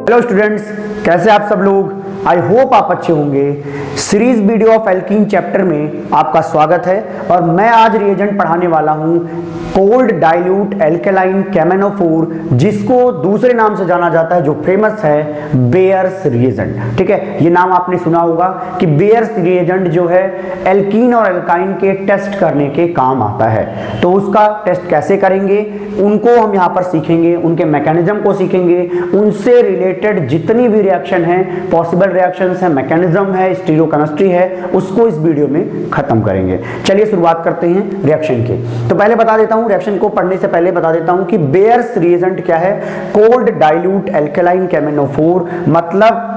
Hello students, कैसे आप सब लोग। आई होप आप अच्छे होंगे। Series video of alkene chapter में आपका स्वागत है और मैं आज रिएजेंट पढ़ाने वाला हूं कोल्ड डाइल्यूट एल्केलाइन केमेनोफोर, जिसको दूसरे नाम से जाना जाता है जो फेमस है बेयर्स रिएजेंट। ठीक है, ये नाम आपने सुना होगा कि बेयर्स रिएजेंट जो है एल्कीन और एल्काइन के टेस्ट करने के काम आता है। तो उसका टेस्ट कैसे करेंगे उनको हम यहाँ पर सीखेंगे, उनके मैकेनिज्म को सीखेंगे, उनसे रिलेटेड जितनी भी रिएक्शन है, पॉसिबल रिएक्शंस है, मैकेनिज्म है, स्टीरियोकेमिस्ट्री है, उसको इस वीडियो में खत्म करेंगे। चलिए शुरुआत करते हैं रिएक्शन की। तो पहले बता देता हूं, रिएक्शन को पढ़ने से पहले बता देता हूं कि बेयर्स रिएजेंट क्या है। कोल्ड डाइल्यूट एल्केलाइन केमेनोफोर मतलब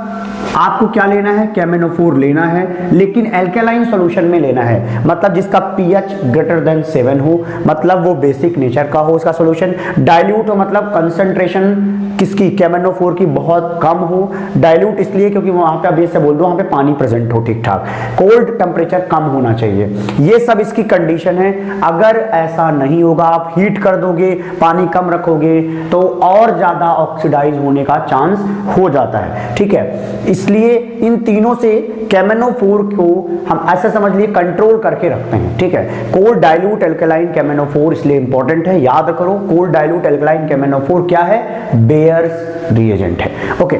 आपको क्या लेना है, केमेनोफोर लेना है, लेकिन एल्केलाइन सॉल्यूशन में लेना है, मतलब जिसका pH ग्रेटर देन 7 हो, मतलब वो बेसिक नेचर का हो उसका सॉल्यूशन। डाइल्यूट हो मतलब कंसंट्रेशन किसकी, केमेनोफोर की बहुत कम हो। डाइल्यूट इसलिए क्योंकि वहां पे बेस से बोल दो वहां पे पानी प्रेजेंट हो ठीक ठाक। कोल्ड टेम्परेचर कम होना चाहिए, ये सब इसकी कंडीशन है। अगर ऐसा नहीं होगा, आप हीट कर दोगे, पानी कम रखोगे, तो और ज्यादा ऑक्सीडाइज होने का चांस हो जाता है। ठीक है, इसलिए इन तीनों से केमेनोफोर को हम ऐसा समझ लिए कंट्रोल करके रखते हैं। ठीक है, कोल्ड डाइल्यूट एल्केलाइन केमेनोफोर इसलिए इंपॉर्टेंट है, याद करो। कोल्ड डाइल्यूट एल्केलाइन केमेनोफोर क्या है, बेयर्स रिएजेंट है। ओके,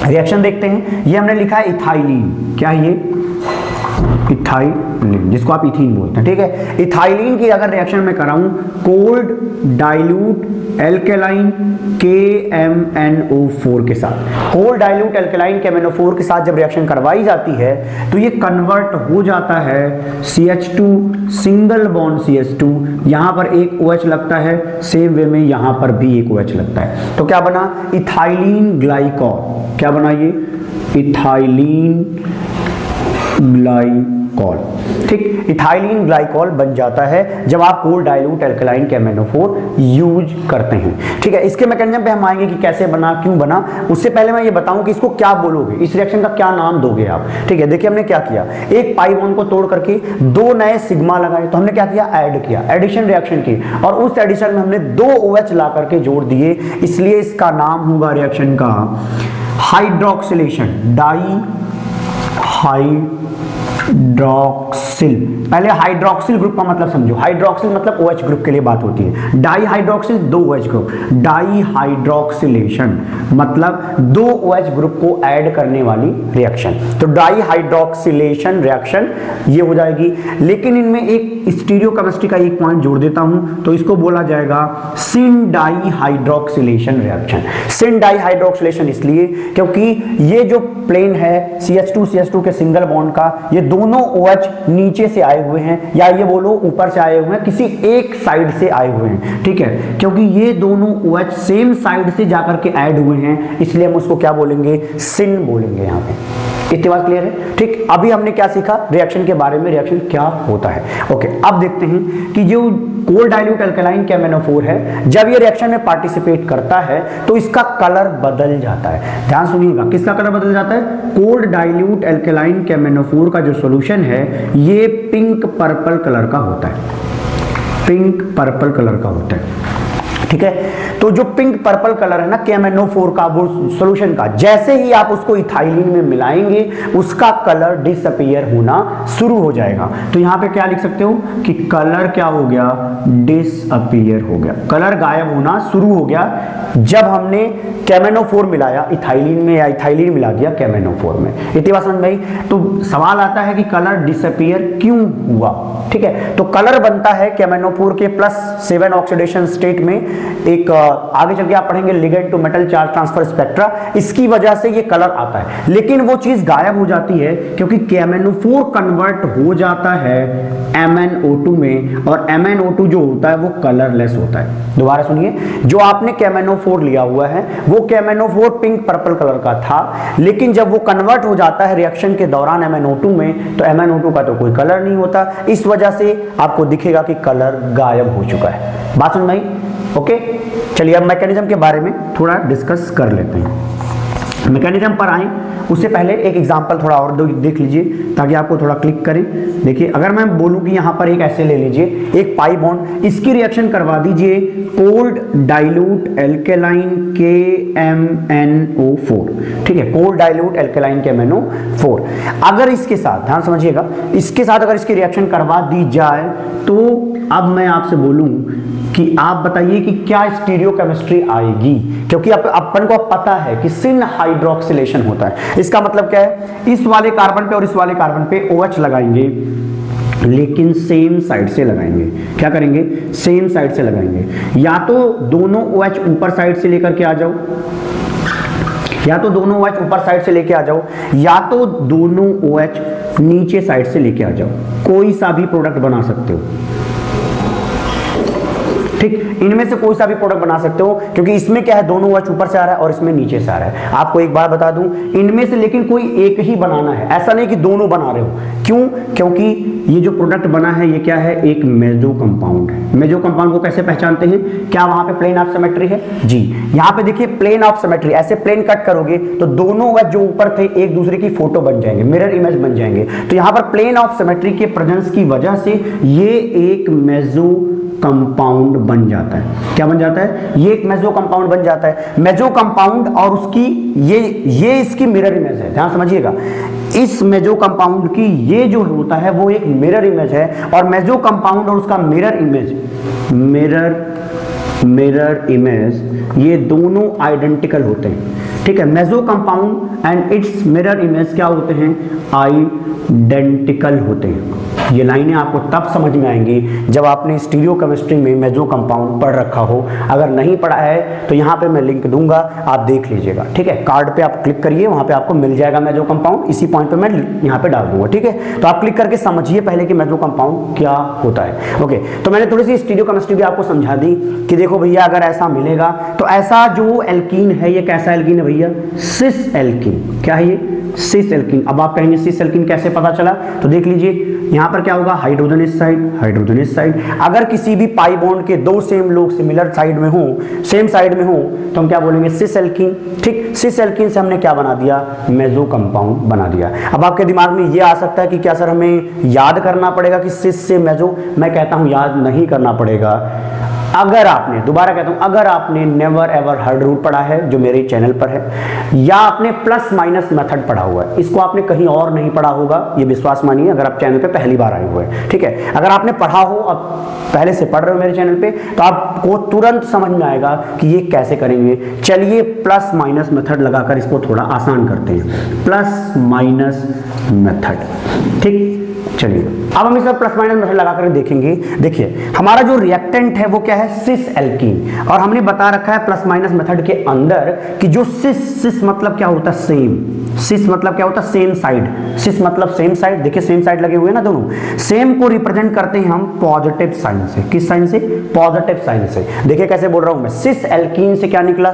रिएक्शन देखते हैं। ये हमने लिखा है इथाइलिन, क्या है ये, इथाइलिन, जिसको आप इथीन बोलते हैं। ठीक है, इथाइलिन की अगर रिएक्शन में कराऊं कोल्ड डाइल्यूट एल्केलाइन KMnO4 के साथ, कोल्ड डाइल्यूट एल्केलाइन केमेनोफोर के साथ जब रिएक्शन करवाई जाती है तो ये कन्वर्ट हो जाता है CH2 सिंगल बॉन्ड CH2, यहां पर एक OH लगता है, सेम वे में यहां पर भी एक OH लगता है, तो क्या बना, इथाइलिन ग्लाइकॉल। क्या बना ये, इथाइलिन ग्लाइकॉल। ठीक, इथाइलिन ग्लाइकॉल बन जाता है जब आप कोल्ड डाइल्यूट एल्केलाइन केमेनोफोर यूज करते हैं। ठीक है, इसके मैकेनिज्म पे हम आएंगे कि कैसे बना, क्यों बना। उससे पहले मैं ये बताऊं कि इसको क्या बोलोगे, इस रिएक्शन का क्या नाम दोगे आप। ठीक है, देखिए हमने क्या किया, एक पाई बॉन्ड को तोड़ करके दो नए सिग्मा लगाए, तो हमने क्या किया, ऐड किया, एडिशन रिएक्शन की, और उस एडिशन में हमने दो OH ला करके जोड़ दिए, इसलिए इसका नाम होगा रिएक्शन का हाइड्रोक्सिलेशन, डाई हाइड्रोक्सिल। पहले हाइड्रोक्सिल ग्रुप का मतलब समझो, हाइड्रोक्सिल मतलब OH ग्रुप के लिए बात होती है, डाई हाइड्रोक्सिल दो OH ग्रुप, डाई हाइड्रोक्सिलेशन मतलब दो OH ग्रुप को ऐड करने वाली रिएक्शन, तो डाई हाइड्रोक्सिलेशन रिएक्शन ये हो जाएगी। लेकिन इनमें एक स्टीरियोकेमिस्ट्री का एक पॉइंट जोड़ देता हूं, तो इसको बोला जाएगा सिन डाई हाइड्रोक्सिलेशन रिएक्शन। सिन डाई हाइड्रोक्सिलेशन इसलिए क्योंकि ये जो प्लेन है CH2 के सिंगल बॉन्ड का, ये दोनों OH नीचे से आए हुए हैं, या ये बोलो ऊपर से आए हुए हैं, किसी एक साइड से आए हुए हैं। ठीक है, क्योंकि ये दोनों OH सेम साइड से जाकर के ऐड हुए हैं, इसलिए हम उसको क्या बोलेंगे, सिन बोलेंगे यहाँ पे। इतनी बात क्लियर है। ठीक, अभी हमने क्या सीखा रिएक्शन के बारे में, रिएक्शन क्या होता है। ओके, अब देखते हैं कि जो कोल्ड डाइल्यूट एल्केलाइन केमेनोफोर है, जब ये रिएक्शन में पार्टिसिपेट करता है तो इसका कलर बदल जाता है। ध्यान सुनिएगा, किसका कलर बदल जाता है, कोल्ड डाइल्यूट एल्केलाइन केमेनोफोर का जो सॉल्यूशन है ये पिंक पर्पल कलर का होता है, पिंक पर्पल कलर का होता है। ठीक है, तो जो पिंक पर्पल कलर है ना केमेनोफोर का, वो सॉल्यूशन का, जैसे ही आप उसको इथाइलिन में मिलाएंगे उसका कलर डिसअपीयर होना शुरू हो जाएगा। तो यहां पे क्या लिख सकते हो कि कलर क्या हो गया, डिसअपीयर हो गया, कलर गायब होना शुरू हो गया जब हमने केमेनोफोर मिलाया इथाइलिन में, या इथाइलिन मिला दिया केमेनोफोर में। इतनी बात समझ में आई। तो सवाल आता है कि कलर डिसअपीयर क्यों हुआ। ठीक है, तो कलर बनता है केमेनोफोर के +7 ऑक्सीडेशन स्टेट में, एक आगे चल के आप पढ़ेंगे ligand to metal charge transfer spectra, इसकी वजह से ये कलर आता है। लेकिन वो चीज गायब हो जाती है क्योंकि केमेनोफोर कन्वर्ट हो जाता है MnO2 में, और MnO2 जो होता है वो कलरलेस होता है। दोबारा सुनिए, जो आपने केमेनोफोर लिया हुआ है वो केमेनोफोर पिंक पर्पल कलर का था, लेकिन जब वो कन्वर्ट हो जाता है रिएक्शन के दौरान MnO2 में, तो MnO2 का तो कोई कलर नहीं होता, इस वजह से आपको दिखेगा कि कलर गायब हो चुका है। बात समझ में आई। ओके, चलिए अब मैकेनिज्म के बारे में थोड़ा डिस्कस कर लेते हैं। मैकेनिज्म पर आए उससे पहले एक एग्जांपल थोड़ा और देख लीजिए ताकि आपको थोड़ा क्लिक करें। देखिए अगर मैं बोलूं कि यहाँ पर एक ऐसे ले लीजिए एक पाई बॉन्ड, इसकी रिएक्शन करवा दीजिए कोल्ड डाइल्यूट एल्केलाइन KMnO4, ठीक है, कोल्ड डाइल्यूट एल्केलाइन KMnO4। अगर इसके साथ ध्यान समझिएगा, इसके साथ अगर इसकी रिएक्शन करवा दी जाए तो अब मैं आपसे बोलूं कि आप बताइए कि क्या स्टीरियोकेमिस्ट्री आएगी, क्योंकि अपन को पता है कि सिन हाइड्रोक्सिलेशन होता है। इसका मतलब क्या है, इस वाले कार्बन पे और इस वाले कार्बन पे OH लगाएंगे लेकिन सेम साइड से लगाएंगे। क्या करेंगे, सेम साइड से लगाएंगे। या तो दोनों OH ऊपर साइड से लेकर के आ जाओ, या तो दोनों OH ऊपर साइड से लेके आ जाओ, या तो दोनों OH नीचे साइड से लेके आ जाओ। कोई सा भी प्रोडक्ट बना सकते हो, ठीक, इनमें से कोई सा भी प्रोडक्ट बना सकते हो, क्योंकि इसमें क्या है दोनों OH ऊपर से आ रहा है और इसमें नीचे से आ रहा है। आपको एक बात बता दूं, इनमें से लेकिन कोई एक ही बनाना है, ऐसा नहीं कि दोनों बना रहे हो। क्यों, क्योंकि ये जो प्रोडक्ट बना है ये क्या है, एक मेसो कंपाउंड है। मेसो कंपाउंड को कैसे पहचानते हैं, क्या वहां पे प्लेन ऑफ सिमेट्री है जी, यहाँ पे देखिए प्लेन ऑफ सिमेट्री, ऐसे प्लेन कट करोगे तो दोनों OH जो ऊपर थे एक दूसरे की फोटो बन जाएंगे, मिरर इमेज बन जाएंगे। तो यहाँ पर प्लेन ऑफ सिमेट्री के प्रेजेंस की वजह से ये एक मेसो कंपाउंड बन जाता है। क्या बन जाता है, ये एक मेसो कंपाउंड बन जाता है। मेसो कंपाउंड और उसकी ये इसकी मिरर इमेज है, ध्यान समझिएगा। इस मेसो कंपाउंड की ये जो होता है वो एक मिरर इमेज है, और मेसो कंपाउंड और उसका मिरर इमेज ये दोनों आइडेंटिकल होते हैं, ठीक है। Meso compound and it's mirror image क्या होते हैं, आइडेंटिकल होते हैं। ये लाइनें आपको तब समझ में आएंगी जब आपने स्टीरियोकेमिस्ट्री में मेसो कंपाउंड पढ़ रखा हो। अगर नहीं पढ़ा है तो यहाँ पे मैं लिंक दूंगा, आप देख लीजिएगा, ठीक है। कार्ड पे आप क्लिक करिए, वहाँ पे आपको मिल जाएगा मेसो कंपाउंड, इसी पॉइंट पे मैं यहाँ पे डाल दूंगा, ठीक है। तो आप क्लिक करके समझिए पहले कि मेसो कंपाउंड क्या होता है। ओके, तो मैंने थोड़ी सी स्टीरियोकेमिस्ट्री भी आपको समझा दी कि देखो भैया अगर ऐसा मिलेगा तो ऐसा जो एल्कीन है ये कैसा एल्कीन है भैया, सिस एल्कीन। क्या है ये, सिस एल्कीन। अब आप कहेंगे सिस एल्कीन कैसे पता चला, तो देख लीजिए यहाँ पर क्या होगा, हाइड्रोजन इस साइड, हाइड्रोजन इस साइड। अगर किसी भी पाई बॉन्ड के दो सेम लोग सिमिलर साइड में हो, सेम साइड में हो, तो हम क्या बोलेंगे, सिस एल्कीन, ठीक। सिस एल्कीन से हमने क्या बना दिया, मेसो कंपाउंड बना दिया। अब आपके दिमाग में ये आ सकता है कि क्या सर हमें याद करना पड़ेगा कि सिस से मेसो, मैं कहता हूं याद नहीं करना पड़ेगा। अगर आपने, दोबारा कहता हूं, अगर आपने नेवर एवर हर्ड रूल पढ़ा है जो मेरे चैनल पर है, या आपने प्लस माइनस मेथड पढ़ा हुआ है, इसको आपने कहीं और नहीं पढ़ा होगा, ये विश्वास मानिए अगर आप चैनल पे पहली बार आए हुए हैं, ठीक है। अगर आपने पढ़ा हो, अब पहले से पढ़ रहे हो मेरे चैनल पे, तो आपको तुरंत समझ में आएगा कि ये कैसे करेंगे। चलिए प्लस माइनस मेथड लगाकर इसको थोड़ा आसान करते हैं, प्लस माइनस मेथड, ठीक। चलिए अब हम इसमें प्लस माइनस मेथड लगाकर देखेंगे। देखिए हमारा जो रिएक्टेंट है वो क्या है, सिस एल्कीन, और हमने बता रखा है प्लस माइनस मेथड के अंदर कि जो सिस मतलब क्या होता है, सेम। सिस मतलब क्या होता है, सेम साइड। सिस मतलब सेम साइड, देखिए सेम साइड लगे हुए हैं ना दोनों। सेम को रिप्रेजेंट करते हैं हम पॉजिटिव साइन से। किस साइन से, पॉजिटिव साइन से। देखिए कैसे बोल रहा हूं मैं, सिस एल्कीन से क्या निकला,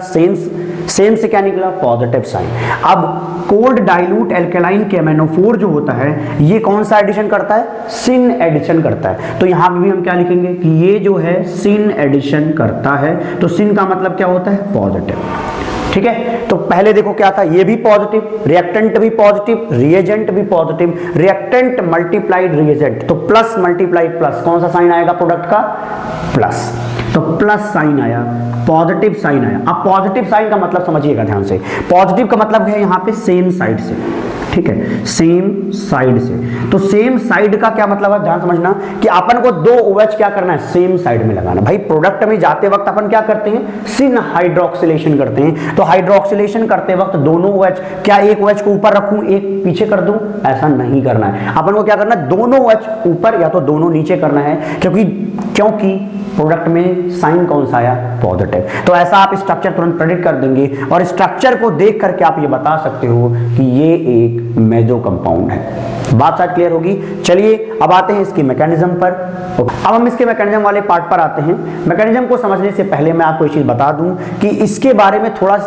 सेम से क्या निकला, पॉजिटिव साइन। अब कोल्ड डाइल्यूट एल्केलाइन KMnO4 जो होता है ये कौन सा एडिशन करता है, सिन एडिशन करता है। तो यहां भी हम क्या लिखेंगे कि ये जो है सिन एडिशन करता है। तो सिन का मतलब क्या होता है, पॉजिटिव, ठीक है। तो पहले देखो क्या था, ये भी पॉजिटिव, रिएक्टेंट भी पॉजिटिव, रिएजेंट भी पॉजिटिव, रिएक्टेंट मल्टीप्लाइड रिएजेंट, तो प्लस मल्टीप्लाइड प्लस, कौन सा साइन आएगा प्रोडक्ट का, प्लस। तो प्लस साइन आया, पॉजिटिव साइन आया। अब पॉजिटिव साइन का मतलब समझिएगा ध्यान से, पॉजिटिव का मतलब है यहां पे सेम साइड से, ठीक है, सेम साइड से। तो सेम साइड का क्या मतलब है, ध्यान समझना कि अपन को दो OH क्या करना है, सेम साइड में लगाना। भाई प्रोडक्ट में जाते वक्त अपन क्या करते हैं, सिन हाइड्रोक्सिलेशन करते हैं। तो हाइड्रोक्सिलेशन करते वक्त दोनों OH, क्या एक OH को ऊपर रखूं एक पीछे कर दूं, ऐसा नहीं करना है। अपन को क्या करना है, दोनों OH ऊपर या तो दोनों नीचे करना है, क्योंकि प्रोडक्ट में साइन कौन सा आया, पॉजिटिव। तो ऐसा आप स्ट्रक्चर तुरंत प्रेडिक्ट कर देंगे, और स्ट्रक्चर को देख करके आप ये बता सकते हो कि ये एक मेसो कंपाउंड है। बात शायद क्लियर होगी। चलिए अब आते हैं इसकी मैकेनिज्म पर। अब हम इसके मैकेनिज्म वाले पार्ट पर आते हैं। मैकेनिज्म को समझने से पहले मैं आपको एक चीज बता दूं कि इसके बारे में थोड़ा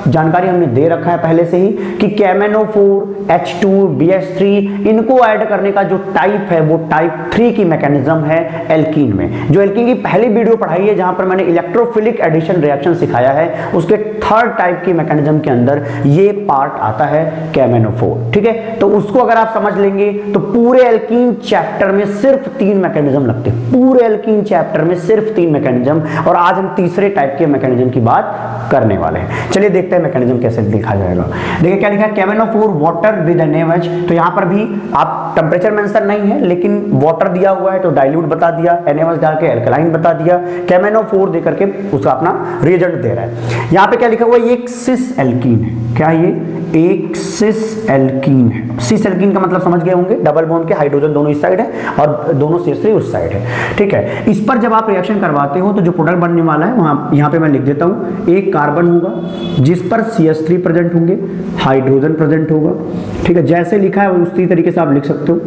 जानकारी हमने दे रखा है पहले से ही कि KMnO4, H2, BH3 इनको ऐड करने का जो टाइप है वो टाइप 3 की मैकेनिज्म है एल्कीन में। जो एल्कीन की पहली वीडियो पढ़ाई है जहां पर मैंने इलेक्ट्रोफिलिक एडिशन रिएक्शन सिखाया है, उसके थर्ड टाइप की मैकेनिज्म के अंदर ये पार्ट आता है KMnO4। ठीक है, तो उसको अगर आप समझ लेंगे तो पूरे एल्कीन चैप्टर में सिर्फ 3 मैकेनिज्म लगते हैं, पूरे एल्कीन चैप्टर में सिर्फ 3 मैकेनिज्म, और आज हम तीसरे टाइप के मैकेनिज्म की बात करने वाले हैं। चलिए देखते हैं मैकेनिज्म कैसे लिखा जाएगा। देखिए क्या लिखा है, KMnO4 वाटर विद NaOH। तो यहां पर भी आप टेंपरेचर मेंशन नहीं है, लेकिन वाटर दिया हुआ है तो डाइल्यूट बता दिया, NaOH डाल के एल्कलाइन बता दिया, KMnO4 दे करके उसका अपना रिएजेंट दे रहा है। यहां पे क्या लिखा हुआ है, ये एक सिस एल्कीन है। क्या ये एक सिस एल्कीन है। सिस एल्कीन का मतलब समझ गए होंगे, डबल बॉन्ड के हाइड्रोजन दोनों इस साइड है और दोनों CH3 उस साइड है। ठीक है, इस पर जब आप रिएक्शन करवाते हो तो जो प्रोडक्ट बनने वाला है वहां यहां पे मैं लिख देता हूं, एक कार्बन होगा जिस पर CH3 प्रेजेंट होंगे, हाइड्रोजन प्रेजेंट होगा। ठीक है, जैसे लिखा है उसी तरीके से आप लिख सकते हो।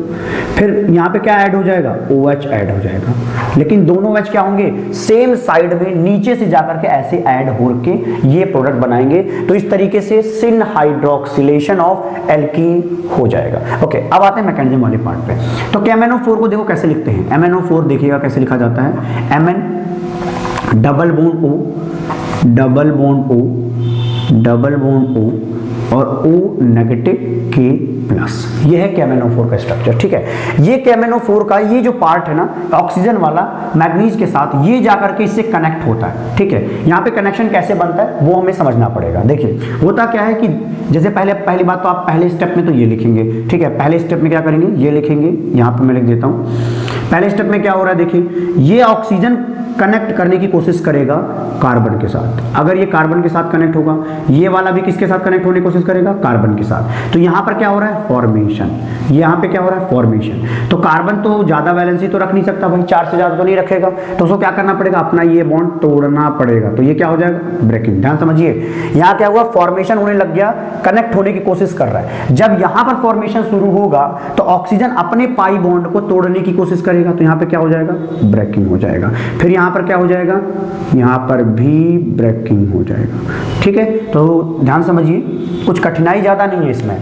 फिर यहां पे क्या ऐड हो जाएगा, OH ऐड हो जाएगा, लेकिन दोनों OH क्या होंगे, सेम साइड में नीचे से जाकर के ऐसे ऐड होके ये प्रोडक्ट बनाएंगे। तो इस तरीके से सिन हाइड्रोक्सिलेशन ऑफ एल्कीन हो जाएगा। ओके, अब आते हैं मैकेनिज्म वाले पार्ट पे। तो KMnO4 को देखो कैसे लिखते हैं। MnO4 देखिएगा कैसे लिखा जाता है, Mn double bond O, double bond O, double bond O और O नेगेटिव K प्लस। ये है KMnO4 का स्ट्रक्चर। ठीक है, ये KMnO4 का ये जो पार्ट है ना ऑक्सीजन वाला मैग्नीज के साथ, ये जाकर के इससे कनेक्ट होता है। ठीक है, यहाँ पे कनेक्शन कैसे बनता है वो हमें समझना पड़ेगा। देखिए होता क्या है कि जैसे पहली बात तो आप पहले स्टेप में तो ये लिखेंगे। ठीक है, पहले स्टेप में क्या करेंगे, ये लिखेंगे, यहाँ पे मैं लिख देता हूँ। पहले स्टेप में क्या हो रहा है, देखिए ये ऑक्सीजन कनेक्ट करने की कोशिश करेगा कार्बन के साथ। अगर ये कार्बन के साथ कनेक्ट होगा, ये वाला भी किसके साथ कनेक्ट होने की कोशिश करेगा, कार्बन के साथ। तो यहां पर क्या हो रहा है, फॉर्मेशन। यहां पे क्या हो रहा है, फॉर्मेशन। तो कार्बन तो ज्यादा वैलेंसी तो रख नहीं सकता भाई, 4 से ज्यादा तो नहीं रखेगा, तो उसको क्या करना पड़ेगा, अपना ये बॉन्ड तोड़ना पड़ेगा। तो ये क्या हो जाएगा, ब्रेकिंग। ध्यान समझिए, यहां क्या हुआ, फॉर्मेशन होने लग गया, कनेक्ट होने की कोशिश कर रहा है। जब यहां पर फॉर्मेशन शुरू होगा तो ऑक्सीजन अपने पाई बॉन्ड को तोड़ने की कोशिश करेगा, तो यहां पे क्या हो जाएगा, ब्रेकिंग हो जाएगा। फिर यहां पर क्या हो जाएगा, यहां पर भी ब्रेकिंग हो जाएगा। ठीक है, तो ध्यान समझिए, कुछ कठिनाई ज्यादा नहीं है इसमें।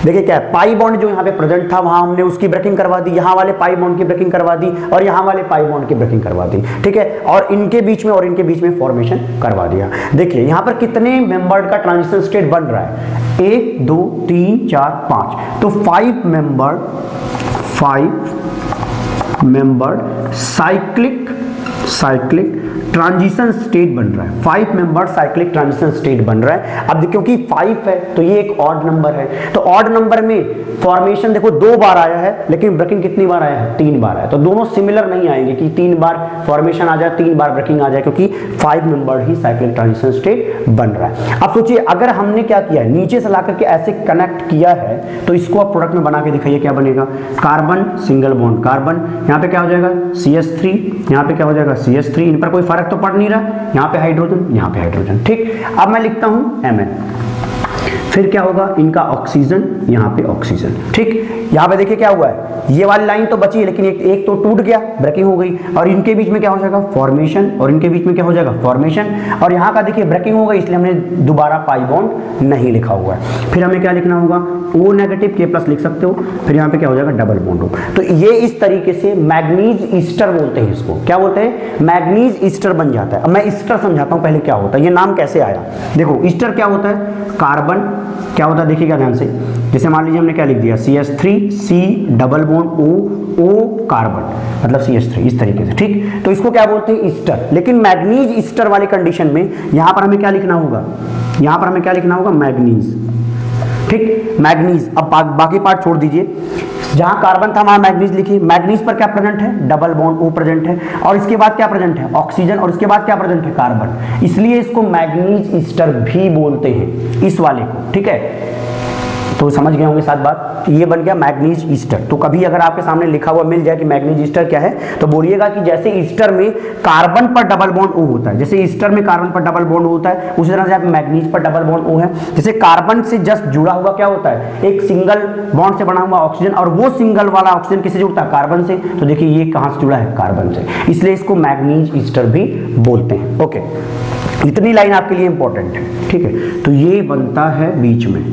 देखिए क्या है, पाई बॉन्ड जो यहाँ पे प्रेजेंट था वहां हमने उसकी ब्रेकिंग करवा दी, यहाँ वाले पाई बॉन्ड की ब्रेकिंग करवा दी और यहाँ वाले पाई बॉन्ड की ब्रेकिंग करवा दी। ठीक है, और इनके बीच में और इनके बीच में फॉर्मेशन करवा दिया। देखिए यहाँ पर कितने मेंबर्ड का ट्रांजिशन स्टेट बन रहा है, 1 2 3 4 5, तो 5 मेंबर्ड साइक्लिक ट्रांजिशन स्टेट बन रहा है। 5 मेंबर साइक्लिक ट्रांजिशन स्टेट बन रहा है। अब क्योंकि 5 है तो ये एक ऑड नंबर है, तो ऑड नंबर में फॉर्मेशन देखो 2 बार आया है, लेकिन ब्रेकिंग कितनी बार आया है, 3 बार आया। तो दोनों सिमिलर नहीं आएंगे कि 3 बार फॉर्मेशन आ जाए 3 बार ब्रेकिंग आ जाए, क्योंकि 5 मेंबर ही साइक्लिक ट्रांजिशन स्टेट बन रहा है। अब सोचिए अगर हमने क्या किया है, नीचे से ला करके ऐसे कनेक्ट किया है, तो इसको आप प्रोडक्ट में बना के दिखाइए क्या बनेगा, कार्बन सिंगल बॉन्ड कार्बन, यहाँ पे क्या हो जाएगा CH3, यहाँ पे क्या हो जाएगा CH3, इन पर कोई फर्क तो पड़ नहीं रहा, यहाँ पे हाइड्रोजन, यहाँ पे हाइड्रोजन। ठीक, अब मैं लिखता हूं Mn, फिर क्या होगा, इनका ऑक्सीजन, यहाँ पे ऑक्सीजन। ठीक, यहाँ पे देखिए क्या हुआ है, ये वाली लाइन तो बची है लेकिन एक तो टूट गया, ब्रेकिंग हो गई, और इनके बीच में क्या हो जाएगा, फॉर्मेशन, और इनके बीच में क्या हो जाएगा, फॉर्मेशन, और यहाँ का देखिए ब्रेकिंग हो गई, इसलिए हमने दोबारा पाई बॉन्ड नहीं लिखा हुआ है। फिर हमें क्या लिखना होगा, O नेगेटिव K प्लस लिख सकते हो, फिर यहाँ पे क्या हो जाएगा, डबल बॉन्ड हो। तो ये इस तरीके से मैग्नीज ईस्टर बोलते हैं इसको, क्या बोलते हैं, मैग्नीज ईस्टर बन जाता है। अब मैं ईस्टर समझाता हूँ पहले क्या होता है, ये नाम कैसे आया। देखो ईस्टर क्या होता है, कार्बन क्या होता है, देखिएगा ध्यान से, जैसे मान लीजिए हमने क्या लिख दिया, CH3 C double bond O carbon, मतलब CH3 इस तरीके से। ठीक, तो इसको क्या बोलते हैं, ईस्टर। लेकिन मैग्नीज ईस्टर वाले कंडीशन में यहां पर हमें क्या लिखना होगा, यहां पर हमें क्या लिखना होगा, मैग्नीज। ठीक, मैग्नीज। अब बाकी पार्ट छोड़ दीजिए, जहां कार्बन था वहां मैग्नीज लिखिए। मैग्नीज पर क्या प्रेजेंट है, डबल बॉन्ड O प्रेजेंट है, और इसके बाद क्या प्रेजेंट है, ऑक्सीजन, और इसके बाद क्या प्रेजेंट है, कार्बन। इसलिए इसको मैग्नीज ईस्टर भी बोलते हैं, इस वाले को। ठीक है, तो समझ गए होंगे साथ बात, ये बन गया मैग्नीज ईस्टर। तो कभी अगर आपके सामने लिखा हुआ मिल जाए कि मैग्नीज ईस्टर क्या है, तो बोलिएगा कि जैसे ईस्टर में कार्बन पर डबल बॉन्ड O होता है, जैसे ईस्टर में कार्बन पर डबल बॉन्ड होता है, उसी तरह से आप मैग्नीज पर डबल बॉन्ड O है। जैसे कार्बन से जस्ट जुड़ा हुआ क्या होता है, एक सिंगल बॉन्ड से बना हुआ ऑक्सीजन, और वो सिंगल वाला ऑक्सीजन किससे जुड़ता है, कार्बन से। तो देखिए ये कहां से जुड़ा है, कार्बन से, इसलिए इसको मैग्नीज ईस्टर भी बोलते हैं। ओके, इतनी लाइन आपके लिए इंपॉर्टेंट है, ठीक है। तो ये बनता है बीच में,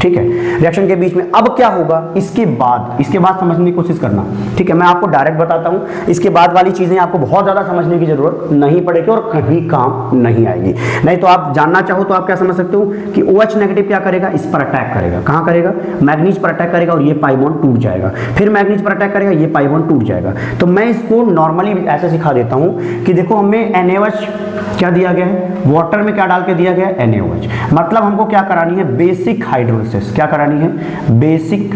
ठीक है, रिएक्शन के बीच में। अब क्या होगा इसके बाद समझने की कोशिश करना, ठीक है। मैं आपको डायरेक्ट बताता हूं, इसके बाद वाली चीजें आपको बहुत ज्यादा समझने की जरूरत नहीं पड़ेगी और कहीं काम नहीं आएगी। नहीं तो आप जानना चाहो तो आप क्या समझ सकते हो कि OH नेगेटिव क्या करेगा, इस पर अटैक करेगा। कहां करेगा, मैग्नीज पर अटैक करेगा और ये पाई बॉन्ड टूट जाएगा। फिर मैग्नीज पर अटैक करेगा, ये पाई बॉन्ड टूट जाएगा। तो मैं इसको नॉर्मली ऐसे सिखा देता हूं कि देखो हमें NaOH क्या दिया गया है, वाटर में क्या डाल के दिया गया है, NaOH। मतलब हमको क्या करानी है, बेसिक हाइड्रोलिसिस। क्या करानी है, बेसिक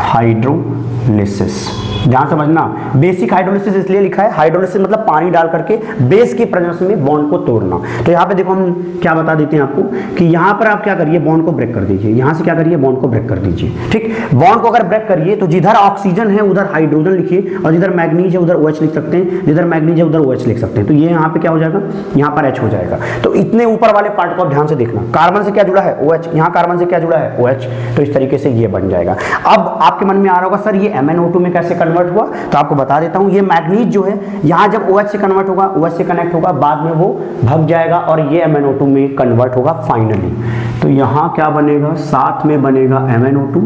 हाइड्रोलिसिस। ध्यान समझना, बेसिक हाइड्रोलिसिस इसलिए लिखा है, हाइड्रोलिसिस मतलब पानी डाल करके बेस के प्रेजेंस में बॉन्ड को तोड़ना। तो यहाँ पे देखो हम क्या बता देते हैं आपको कि यहाँ पर आप क्या करिए, बॉन्ड को ब्रेक कर दीजिए। यहाँ से क्या करिए, बॉन्ड को ब्रेक कर दीजिए, ठीक। बॉन्ड को अगर ब्रेक करिए तो जिधर ऑक्सीजन है उधर हाइड्रोजन लिखिए और जिधर मैग्नीज है उधर OH लिख सकते हैं, जिधर मैग्नीज है उधर OH लिख सकते हैं। तो ये यहाँ पे क्या हो जाएगा, यहाँ पर H हो जाएगा। तो इतने ऊपर वाले पार्ट को आप ध्यान से देखना, कार्बन से क्या जुड़ा है, OH, यहाँ कार्बन से क्या जुड़ा है, OH। तो इस तरीके से ये बन जाएगा। अब आपके मन में आ रहा होगा सर ये MnO2 में कैसे कन्वर्ट हुआ, तो आपको बता देता हूं, ये मैग्नीज जो है यहां जब OH से कन्वर्ट होगा, OH से कनेक्ट होगा, बाद में वो भग जाएगा और ये MnO2 में कन्वर्ट होगा फाइनली। तो यहां क्या बनेगा, साथ में बनेगा MnO2,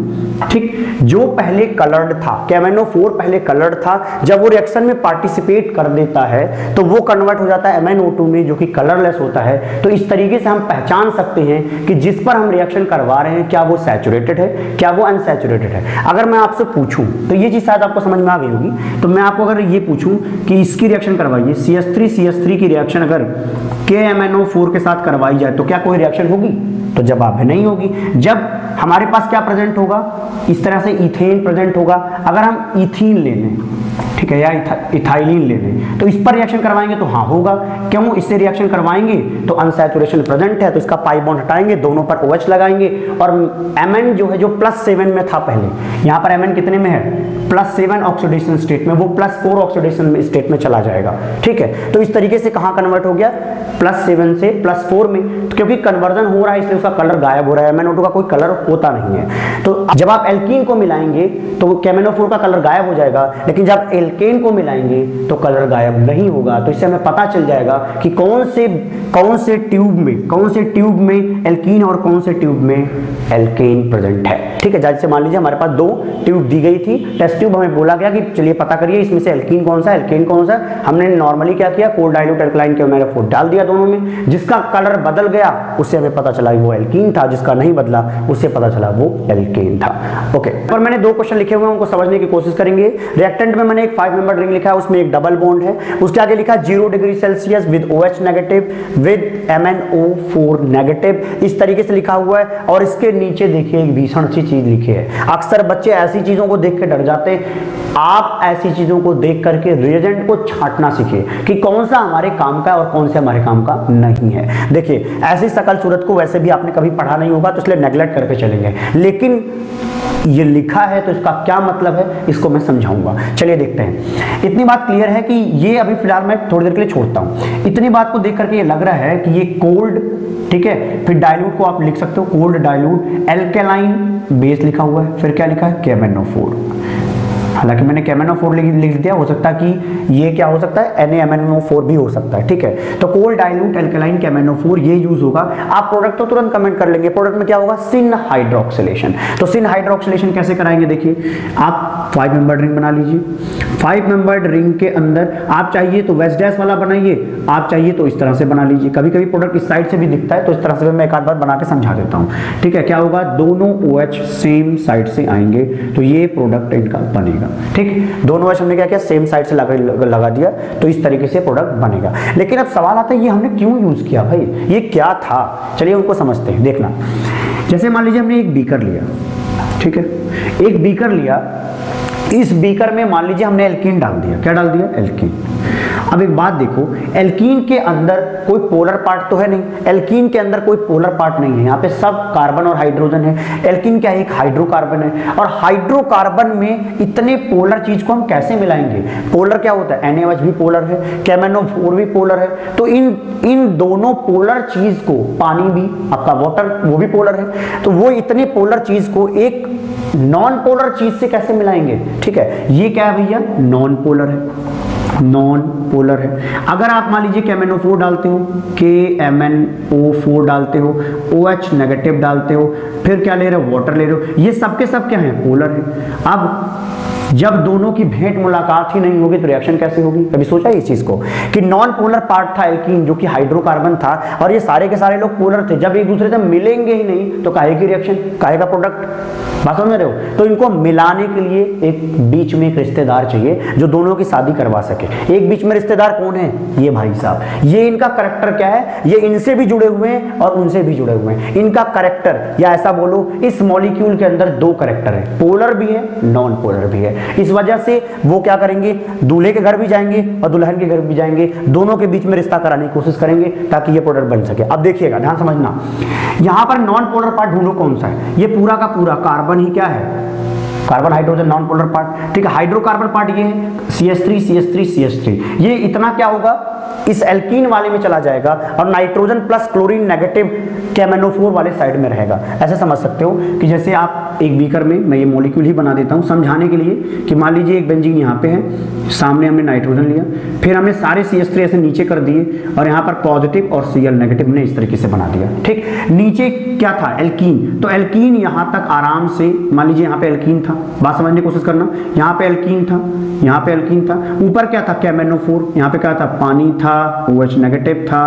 ठीक। जो पहले कलर्ड था, KMnO4 पहले कलर्ड था, जब वो रिएक्शन में पार्टिसिपेट कर देता है तो वो कन्वर्ट हो जाता है MnO2 में जो कि कलरलेस होता है। तो इस तरीके से हम पहचान सकते हैं कि जिस पर हम रिएक्शन करवा रहे हैं क्या वो सैचुरेटेड है, क्या वो अनसैचुरेटेड है। अगर मैं आपसे पूछूं तो ये चीज शायद आपको समझ में आ गई होगी, तो मैं आपको अगर ये पूछूं कि इसकी रिएक्शन करवाइए, CH3 की रिएक्शन अगर KMnO4 के साथ करवाई जाए तो क्या कोई रिएक्शन होगी, तो जवाब है नहीं होगी। जब हमारे पास क्या प्रेजेंट होगा, इस तरह से इथेन प्रेजेंट होगा। अगर हम इथीन ले लें, ठीक है, या इथाइलिन ले लें, तो इस पर रिएक्शन करवाएंगे तो हाँ होगा। क्यों, इससे रिएक्शन करवाएंगे तो अनसैचुरेशन प्रेजेंट है, तो इसका पाई बॉन्ड हटाएंगे, दोनों पर OH लगाएंगे और Mn जो है जो +7 में था पहले, यहाँ पर Mn कितने में है, +7 ऑक्सीडेशन स्टेट में, वो +4 ऑक्सीडेशन स्टेट में चला जाएगा, ठीक है। तो इस तरीके से कहाँ कन्वर्ट हो गया, +7 से +4 में। तो क्योंकि कन्वर्जन हो रहा है इसलिए उसका कलर गायब हो रहा है, MnO2 का कोई कलर होता नहीं है। तो जब आप एल्कीन को मिलाएंगे तो KMnO4 का कलर गायब हो जाएगा, लेकिन जब एल्केन को मिलाएंगे तो कलर गायब नहीं होगा। तो इससे हमें पता चल जाएगा कि कौन से ट्यूब में एल्कीन और कौन से ट्यूब में एल्केन प्रेजेंट है, ठीक है। जैसे मान लीजिए हमारे पास 2 ट्यूब दी गई थी, टेस्ट ट्यूब, हमें बोला गया कि चलिए पता करिए इसमें से एल्कीन कौन सा, एल्केन कौन सा। हमने नॉर्मली क्या किया, कोल्ड डाइल्यूट एल्कलाइन KMnO4 डाल दिया दोनों में, जिसका कलर बदल गया उससे हमें पता चला वो एल्कीन था, जिसका नहीं बदला उससे पता चला वो एल्केन था। ओके, पर मैंने 2 क्वेश्चन लिखे हुए हैं, उनको समझने की कोशिश करेंगे। रिएक्टेंट में मैंने एक 5 मेंबर रिंग लिखा है, उसमें एक डबल बॉन्ड है, उसके आगे लिखा 0 degree Celsius with OH negative with MnO4 negative, इस तरीके से लिखा हुआ है। और इसके नीचे देखिए एक भीषण सी चीज लिखी है। अक्सर बच्चे ऐसी चीजों को देख के डर जाते हैं, आप ऐसी चीजों को देख करके रिएजेंट को छांटना सीखिए कि कौन सा हमारे काम का और कौन से हमारे काम का नहीं है। देखिए ऐसी शकल सूरत को वैसे भी आपने कभी पढ़ा नहीं होगा, तो इसलिए नेग्लेक्ट करके चलेंगे, लेकिन ये लिखा है तो इसका क्या मतलब है इसको मैं समझाऊंगा। चलिए देखते हैं। इतनी बात क्लियर है कि ये अभी फिलहाल मैं थोड़ी देर के लिए छोड़ता हूं। इतनी बात को देख करके ये लग रहा है कि ये कोल्ड, ठीक है, फिर डाइल्यूट को आप लिख सकते हो कोल्ड डाइल्यूट एल्केलाइन बेस लिखा हुआ है, फिर क्या लिखा है KMnO4। हालांकि मैंने KMnO4 लिख दिया, हो सकता है कि ये क्या हो सकता है NaMnO4 भी हो सकता है, ठीक है। तो कोल्ड डाइल्यूट एल्कलाइन KMnO4 ये यूज होगा। आप प्रोडक्ट तो तुरंत कमेंट कर लेंगे, प्रोडक्ट में क्या होगा, सिन हाइड्रोक्सिलेशन। तो सिन हाइड्रोक्सिलेशन कैसे कराएंगे, देखिए आप 5 मेंबर्ड रिंग बना लीजिए। 5 मेंबर्ड रिंग के अंदर आप चाहिए तो वेस्ट डैश वाला बनाइए, आप चाहिए तो इस तरह से बना लीजिए। कभी कभी प्रोडक्ट इस साइड से भी दिखता है, तो इस तरह से मैं एक आध बार बना के समझा देता हूँ, ठीक है। क्या होगा, दोनों OH सेम साइड से आएंगे तो ये प्रोडक्ट इनका बनेगा, ठीक। दोनों OH हमने क्या किया, सेम साइड से लगा दिया, तो इस तरीके से प्रोडक्ट बनेगा। लेकिन अब सवाल आता है ये हमने क्यों यूज किया भाई, ये क्या था। चलिए उनको समझते हैं। देखना, जैसे मान लीजिए हमने एक बीकर लिया, ठीक है, एक बीकर लिया, इस बीकर में मान लीजिए हमने एल्कीन डाल दिया। क्या डाल दिया, एल्कीन। अब एक बात देखो, एल्कीन के अंदर कोई पोलर पार्ट तो है नहीं, एल्कीन के अंदर कोई पोलर पार्ट नहीं है, यहाँ पे सब कार्बन और हाइड्रोजन है। एल्कीन क्या है, एक हाइड्रोकार्बन है, और हाइड्रोकार्बन में इतने पोलर चीज को हम कैसे मिलाएंगे। पोलर क्या होता है, NaOH भी पोलर है, KMnO4 भी पोलर है, तो इन दोनों पोलर चीज को, पानी भी आपका वाटर वो भी पोलर है, तो वो इतने पोलर चीज को एक नॉन पोलर चीज से कैसे मिलाएंगे, ठीक है। ये क्या है भैया, नॉन पोलर है, नॉन पोलर है। अगर आप मान लीजिए KMnO4 डालते हो, KMnO4 डालते हो, OH नेगेटिव डालते हो, फिर क्या ले रहे हो, वाटर ले रहे हो, ये सब के सब क्या है, पोलर है। अब जब दोनों की भेंट मुलाकात ही नहीं होगी तो रिएक्शन कैसे होगी? कभी सोचा इस चीज को कि नॉन पोलर पार्ट था एल्कीन जो कि हाइड्रोकार्बन था, और ये सारे के सारे लोग पोलर थे, जब एक दूसरे से मिलेंगे ही नहीं तो काहे की रिएक्शन, काहे का प्रोडक्ट, बात समझ रहे हो? तो इनको मिलाने के लिए एक बीच में एक रिश्तेदार चाहिए जो दोनों की शादी करवा सके। एक बीच में रिश्तेदार कौन है? ये भाई साहब। ये इनका करेक्टर क्या है, ये इनसे भी जुड़े हुए हैं और उनसे भी जुड़े हुए हैं। इनका करेक्टर, या ऐसा बोलो इस मॉलिक्यूल के अंदर दो करेक्टर है, पोलर भी है नॉन पोलर भी है। इस वजह से वो क्या करेंगे, दूल्हे के घर भी जाएंगे और दुल्हन के घर भी जाएंगे, दोनों के बीच में रिश्ता कराने की कोशिश करेंगे ताकि ये प्रोडक्ट बन सके। अब देखिएगा, ध्यान समझना, यहां पर नॉन पोलर पार्ट ढूंढो कौन सा है। ये पूरा का पूरा कार्बन ही क्या है, carbon hydrogen non polar part, ठीक है। हाइड्रोकार्बन पार्ट ये है CH3 CH3 CH3, ये इतना क्या होगा, इस एल्कीन वाले में चला जाएगा और nitrogen plus chlorine negative KMnO4 वाले साइड में रहेगा। ऐसे समझ सकते हो कि जैसे आप एक बीकर में, मैं ये मॉलिक्यूल ही बना देता हूं समझाने के लिए, कि मान लीजिए एक बेंजीन यहाँ पे है, सामने हमने नाइट्रोजन लिया, फिर हमने सारे CH3 ऐसे नीचे कर दिए और यहाँ पर पॉजिटिव और Cl नेगेटिव ने इस तरीके से बना दिया, ठीक। नीचे क्या था, एल्कीन, तो एल्कीन यहाँ तक आराम से, मान लीजिए यहाँ पे एल्कीन था, बात समझने की कोशिश करना, यहाँ पे एल्कीन था, यहाँ पे एल्कीन था, ऊपर क्या था, KMnO4, यहाँ पे क्या था, पानी था, OH नेगेटिव था,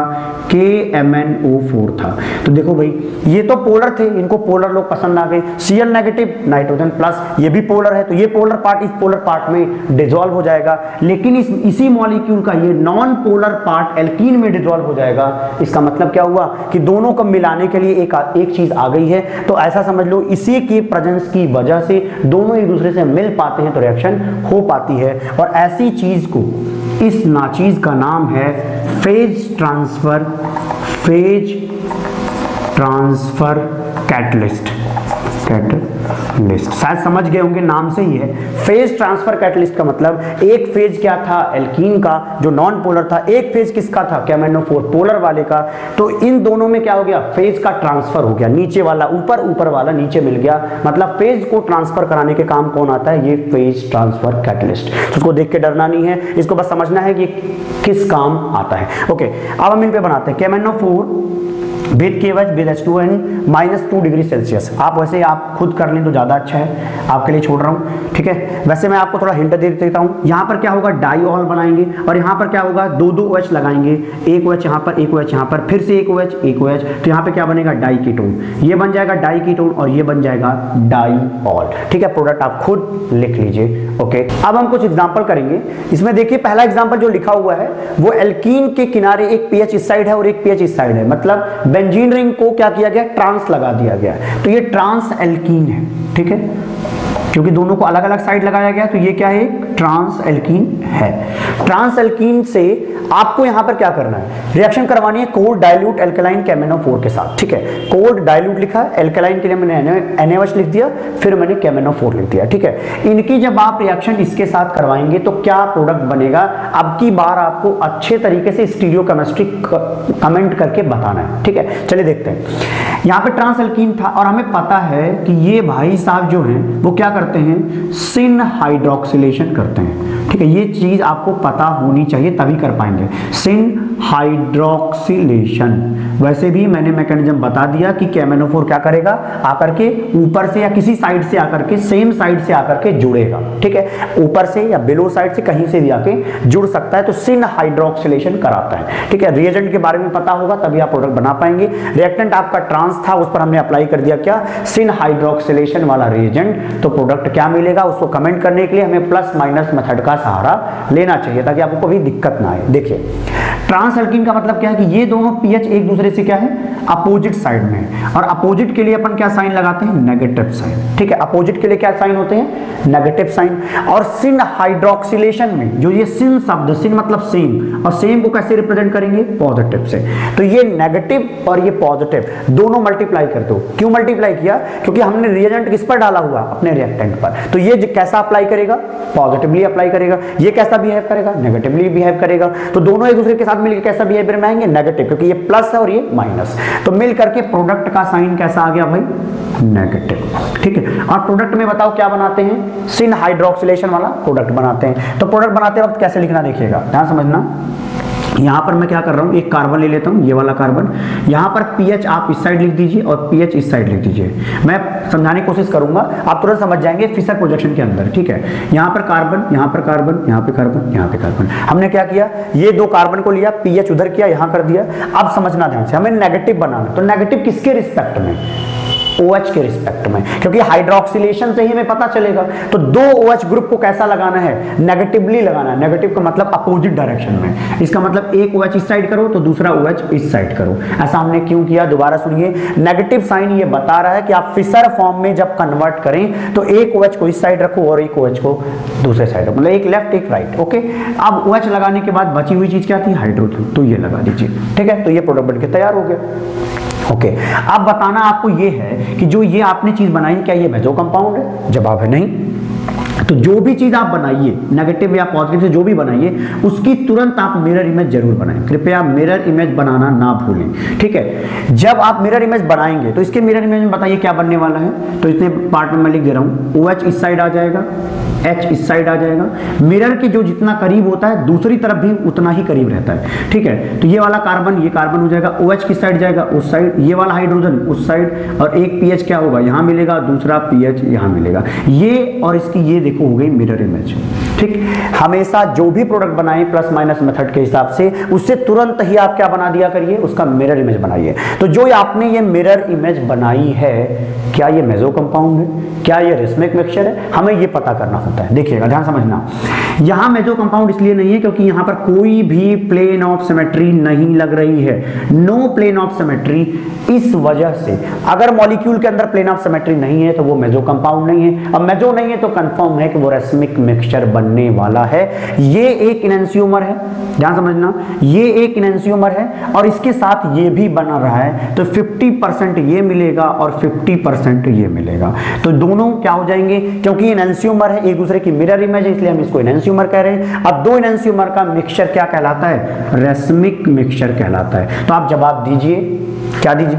KMnO4 था। तो देखो भाई, ये तो पोलर थे, इनको पोलर लोग पसंद आ गए, Cl नेगेटिव नाइट्रोजन प्लस, ये भी पोलर है, तो ये पोलर पार्ट इस पोलर पार्ट में डिसॉल्व हो जाएगा। लेकिन इसी मॉलिक्यूल का ये नॉन पोलर पार्ट एल्कीन में डिसॉल्व हो जाएगा। इसका मतलब क्या हुआ कि दोनों को मिलाने के लिए एक चीज आ गई है। तो ऐसा समझ लो, इसी की प्रेजेंस की वजह से दोनों एक दूसरे से मिल पाते हैं तो रिएक्शन हो पाती है। और ऐसी चीज को, इस नाचीज का नाम है फेज ट्रांसफर कैटलिस्ट। शायद समझ गए होंगे, नाम से ही है फेज ट्रांसफर कैटलिस्ट का मतलब, एक फेज क्या था एल्कीन का जो नॉन पोलर था, एक फेज किसका था, KMnO4 पोलर वाले का। तो इन दोनों में क्या हो गया, फेज का ट्रांसफर हो गया, नीचे वाला ऊपर, ऊपर वाला नीचे मिल गया। मतलब फेज को ट्रांसफर कराने के काम कौन आता है, ये फेज ट्रांसफर कैटलिस्ट। तो इसको देख के डरना नहीं है, इसको बस समझना है कि किस काम आता है। ओके, अब हम इन पे बनाते हैं KMnO4 with KOH with H2O -2 degree Celsius. आप वैसे आप खुद कर लें तो ज़्यादा अच्छा है, आपके लिए छोड़ रहा हूँ, ठीक है। वैसे मैं आपको थोड़ा हिंट दे देता हूँ। यहाँ पर क्या होगा, डाइऑल बनाएंगे और यहाँ पर क्या होगा, दो OH लगाएंगे, एक OH यहाँ पर, एक OH यहाँ पर, फिर से एक OH, तो यहाँ पे क्या बनेगा, डाई कीटोन। ये बन जाएगा डाई कीटोन और ये बन जाएगा डाइऑल, ठीक है। प्रोडक्ट आप खुद लिख लीजिए। ओके, अब हम कुछ एग्जाम्पल करेंगे। इसमें देखिए, पहला एग्जाम्पल जो लिखा हुआ है वो एल्कीन के किनारे एक pH इस साइड है और एक pH इस साइड है, मतलब बेंजीन रिंग को क्या किया गया, ट्रांस लगा दिया गया। तो ये ट्रांस एल्कीन है, ठीक है, क्योंकि दोनों को अलग अलग साइड लगाया गया। तो ये क्या है, एक ट्रांस एल्कीन है। ट्रांस एल्कीन से आपको यहां पर क्या करना है, रिएक्शन करवानी है कोल्ड डाइल्यूट एल्कलाइन KMnO4 के साथ, ठीक है। कोल्ड डाइल्यूट लिखा है, एल्कलाइन के लिए मैंने NaOH लिख दिया, फिर मैंने KMnO4 लिख दिया, ठीक है। इनकी जब आप रिएक्शन इसके साथ करवाएंगे तो क्या प्रोडक्ट बनेगा, अब की बार आपको अच्छे तरीके से स्टीरियोकेमिस्ट्री कमेंट करके बताना है, ठीक है। चलिए देखते हैं। यहाँ पे ट्रांस एल्कीन था और हमें पता है कि ये भाई साहब जो हैं वो क्या करते हैं, सिन हाइड्रोक्सिलेशन करते हैं, ठीक है। ये चीज आपको पता होनी चाहिए तभी कर पाएंगे, सिन हाइड्रोक्सिलेशन। वैसे भी मैंने मैकेनिज्म बता दिया कि KMnO4 क्या करेगा, आकर के ऊपर से या किसी साइड से आकर के, सेम साइड से आकर के जुड़ेगा, ठीक है। ऊपर से या बिलो साइड से कहीं से भी आके जुड़ सकता है, तो सिन हाइड्रोक्सिलेशन कराता है, ठीक है। रिएजेंट के बारे में पता होगा तभी आप प्रोडक्ट बना पाएंगे। रिएक्टेंट आपका ट्रांस था, उस पर हमने अप्लाई कर दिया क्या, सिन हाइड्रोक्सिलेशन वाला रिएजेंट। तो प्रोडक्ट क्या मिलेगा, उसको कमेंट करने के लिए हमें प्लस माइनस मेथड का सहारा लेना चाहिए ताकि आपको कभी दिक्कत ना आए। देखिए, ट्रांस एल्कीन का मतलब क्या है कि ये दोनों pH एक दूसरे से क्या है, अपोजिट साइड में है, और अपोजिट के लिए अपन क्या साइन लगाते हैं, नेगेटिव साइन, ठीक है। अपोजिट के लिए क्या साइन होते हैं, नेगेटिव साइन। और सिन हाइड्रोक्सिलेशन में जो ये सिन शब्द, सिन मतलब सेम, और सेम को कैसे रिप्रेजेंट करेंगे, पॉजिटिव से। तो ये नेगेटिव और ये पॉजिटिव दोनों मल्टीप्लाई कर दो। क्यों मल्टीप्लाई किया, क्योंकि हमने रिएजेंट किस पर डाला हुआ, अपने रिएक्टेंट पर। तो ये कैसा अप्लाई करेगा, पॉजिटिवली अप्लाई करेगा, ये कैसा बिहेव करेगा, नेगेटिवली बिहेव करेगा। तो दोनों एक दूसरे के साथ मिल ये कैसा बिहेवियर में आएंगे, नेगेटिव, क्योंकि ये प्लस है और ये माइनस, तो मिल करके प्रोडक्ट का साइन कैसा आ गया भाई, नेगेटिव। ठीक है, और प्रोडक्ट में बताओ क्या बनाते हैं, सिन हाइड्रोक्सिलेशन वाला प्रोडक्ट बनाते हैं। तो प्रोडक्ट बनाते वक्त कैसे लिखना देखिएगा, ध्यान समझना। यहां पर मैं क्या कर रहा हूं, एक कार्बन ले लेता हूं, ये वाला कार्बन, यहां पर पीएच आप इस साइड लिख दीजिए और पीएच इस साइड लिख दीजिए। मैं समझाने की कोशिश करूंगा, आप तुरंत समझ जाएंगे फिशर प्रोजेक्शन के अंदर। ठीक है, यहां पर कार्बन, यहां पर कार्बन, यहां पे कार्बन, यहां पे कार्बन। हमने क्या किया, ये दो कार्बन को लिया, पीएच उधर किया, यहां कर दिया। अब समझना ध्यान से, हमें नेगेटिव बनाना, तो नेगेटिव किसके रिस्पेक्ट में, OH के रिस्पेक्ट में, क्योंकि हाइड्रोक्सिलेशन से ही हमें पता चलेगा। तो दो OH ग्रुप को कैसा लगाना है, नेगेटिवली लगाना है। नेगेटिव का मतलब अपोजिट डायरेक्शन में, इसका मतलब एक OH इस साइड करो तो दूसरा OH इस साइड करो। ऐसा हमने क्यों किया, दोबारा सुनिए। नेगेटिव साइन ये बता रहा है कि आप फिशर फॉर्म में जब कन्वर्ट करें तो एक OH को इस साइड रखो और एक OH को दूसरे साइड रखो, मतलब एक लेफ्ट एक राइट। ओके, अब OH लगाने के बाद बची हुई चीज क्या थी, हाइड्रोजन, तो ये लगा दीजिए। ठीक है, तो ये प्रोडक्ट बनके तैयार हो गया। ओके, अब बताना आपको ये है कि जो ये आपने चीज बनाई, क्या ये बेंजो कंपाउंड है, जवाब है नहीं। तो जो भी चीज आप बनाइए, नेगेटिव या पॉजिटिव से जो भी बनाइए, उसकी तुरंत आप मिरर इमेज जरूर बनाएं। कृपया मिरर इमेज बनाना ना भूलें। ठीक है, जब आप मिरर इमेज बनाएंगे तो इसके मिरर इमेज में बताइए क्या बनने वाला है। तो इतने पार्ट में मैं लिख दे रहा हूं, OH इस साइड आ जाएगा, H इस साइड आ जाएगा। मिरर के जो जितना करीब होता है दूसरी तरफ भी उतना ही करीब रहता है। ठीक है, तो ये वाला कार्बन, ये कार्बन हो जाएगा, OH किस साइड जाएगा, उस साइड, ये वाला हाइड्रोजन उस साइड, और एक पीएच क्या होगा, यहां मिलेगा, दूसरा पीएच यहां मिलेगा। ये और इसकी ये देखो हो गई मिरर इमेज। ठीक, हमेशा जो भी प्रोडक्ट बनाए प्लस माइनस मेथड के हिसाब से, उससे तुरंत ही आप क्या बना दिया करिए, उसका मिरर इमेज बनाइए। तो जो आपने ये मिरर इमेज बनाई है, क्या ये मेसो कंपाउंड है, क्या ये रेसमिक मिक्सचर है, हमें ये पता करना होता है। देखिएगा, ध्यान समझना, यहां मेसो कंपाउंड इसलिए नहीं है क्योंकि यहां पर कोई भी प्लेन ऑफ सिमेट्री नहीं लग रही है, नो प्लेन ऑफ सिमेट्री। इस वजह से अगर मॉलिक्यूल के अंदर प्लेन ऑफ सिमेट्री नहीं है तो वो मेसो कंपाउंड नहीं है। अब मेसो नहीं है तो कंफर्म है कि वो रेसमिक मिक्सचर बनने वाला है। ये एक इनैंसियोमर है, ध्यान समझना, ये एक इनैंसियोमर है और इसके साथ ये भी बना रहा है, तो 50% ये मिलेगा और 50% ये मिलेगा। तो दोनों क्या हो जाएंगे, क्योंकि इनैंसियोमर है, एक दूसरे की मिरर इमेज है, इसलिए हम इसको इनैंसियोमर कह रहे हैं। अब दो इनैंसियोमर का मिक्सचर क्या कहलाता है, रेसमिक मिक्सचर कहलाता है। तो आप जवाब दीजिए, क्या दीजिए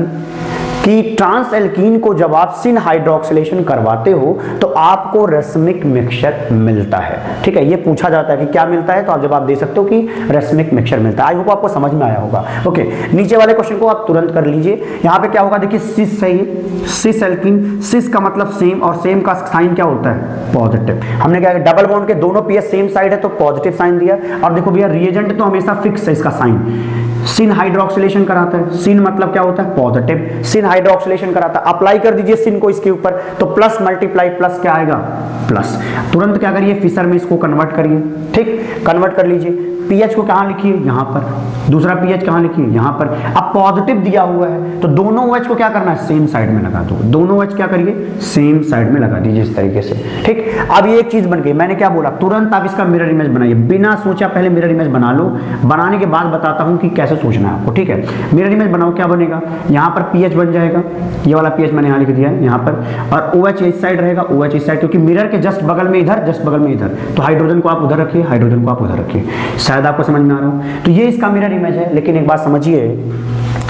कि ट्रांस एल्कीन को जब आप सिन हाइड्रोक्सिलेशन करवाते हो तो आपको रेसमिक मिक्सचर मिलता है। ठीक है, ये पूछा जाता है कि क्या मिलता है, तो आप जवाब दे सकते हो कि रेसमिक मिक्सचर मिलता है। आई होप आपको समझ में आया होगा। ओके, नीचे वाले क्वेश्चन को आप तुरंत कर लीजिए। यहां पे क्या होगा, देखिए सिस है, ये सिस एल्कीन, सिस का मतलब सेम, और सेम का साइन क्या होता है, पॉजिटिव। हमने क्या, डबल बॉन्ड के दोनों पीएच सेम साइड है तो पॉजिटिव साइन दिया। और देखो भैया, रिएजेंट तो हमेशा फिक्स है इसका साइन, सिन हाइड्रोक्सिलेशन कराता है, सिन मतलब क्या होता है, पॉजिटिव, सिन हाइड्रोक्सिलेशन कराता है। अप्लाई कर दीजिए सिन को इसके ऊपर, तो प्लस मल्टीप्लाई प्लस क्या आएगा, प्लस। तुरंत क्या करिए, फिशर में इसको कन्वर्ट करिए। ठीक, कन्वर्ट कर लीजिए। पीएच को कहां लिखिए, यहां पर, दूसरा पीएच कहां लिखिए, यहां पर। अब पॉजिटिव दिया हुआ है तो दोनों OH को क्या करना है, सेम साइड में लगा दो। दोनों OH क्या करिए, सेम साइड में लगा दीजिए इस तरीके से। ठीक, अब ये एक चीज बन गई। मैंने क्या बोला, तुरंत आप इसका मिरर इमेज बनाइए, बिना सोचा पहले मिरर इमेज बना लो। बनाने के बाद बताता हूं कि कैसे सोचना है आपको। ठीक है, मिरर इमेज बनाओ, क्या बनेगा, यहां पर पीएच बन जाएगा, ये वाला पीएच मैंने यहां लिख दिया है यहां पर, और OH इस साइड रहेगा, OH इस साइड, क्योंकि मिरर के जस्ट बगल में इधर, जस्ट बगल में इधर, तो हाइड्रोजन को आप उधर रखिए, हाइड्रोजन को आप उधर रखिए। शायद आपको समझ में आ रहा हो। तो ये इसका मिरर इमेज है, लेकिन एक बात समझिए,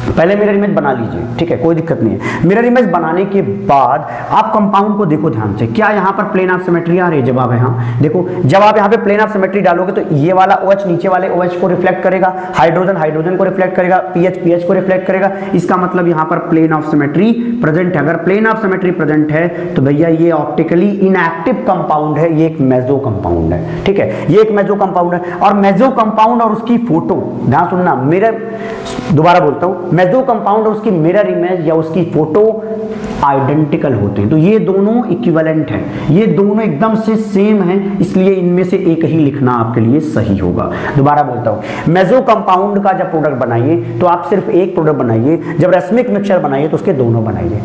पहले मिरर इमेज बना लीजिए। ठीक है, कोई दिक्कत नहीं है। मिरर इमेज बनाने के बाद आप कंपाउंड को देखो ध्यान से, क्या यहां पर प्लेन ऑफ सिमेट्री आ रही है, जवाब है हाँ। देखो, जब आप यहां पे प्लेन ऑफ सिमेट्री डालोगे तो ये वाला OH नीचे वाले OH को रिफ्लेक्ट करेगा, हाइड्रोजन हाइड्रोजन को रिफ्लेक्ट करेगा, पीएच पीएच को रिफ्लेक्ट करेगा। इसका मतलब यहां पर प्लेन ऑफ सिमेट्री प्रेजेंट है। अगर प्लेन ऑफ सिमेट्री प्रेजेंट है तो भैया ये ऑप्टिकली इनएक्टिव कंपाउंड है, ये एक मेसो कंपाउंड है। ठीक है, ये एक मेसो कंपाउंड है। और मेसो कंपाउंड और उसकी फोटो, ध्यान सुनना, मिरर, दोबारा बोलता हूं, मेसो कंपाउंड और उसकी मिरर इमेज या उसकी फोटो आइडेंटिकल होते हैं। तो ये दोनों इक्विवेलेंट हैं, ये दोनों एकदम से सेम हैं, इसलिए इनमें से एक ही लिखना आपके लिए सही होगा। दोबारा बोलता हूं, मेसो कंपाउंड का जब प्रोडक्ट बनाइए तो आप सिर्फ एक प्रोडक्ट बनाइए, जब रेसमिक मिक्सचर बनाइए तो उसके दोनों बनाइए।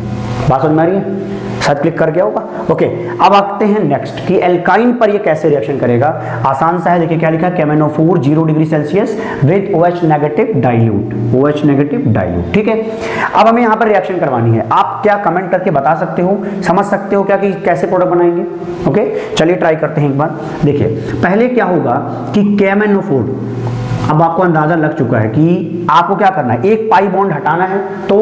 बात समझ में आ रही है, शायद क्लिक कर गया होगा। ओके, अब आते हैं नेक्स्ट कि एल्काइन पर ये कैसे रिएक्शन करेगा। आसान सा है, देखिए क्या लिखा है, KMnO4 0 degree Celsius with OH negative dilute, OH negative dilute. ठीक है, अब हमें यहाँ पर रिएक्शन करवानी है। आप क्या कमेंट करके बता सकते हो, समझ सकते हो क्या कि कैसे प्रोडक्ट बनाएंगे। ओके, चलिए ट्राई करते हैं एक बार। देखिए पहले क्या होगा कि KMnO4 अब आपको अंदाजा लग चुका है कि आपको क्या करना है, एक पाई बॉन्ड हटाना है तो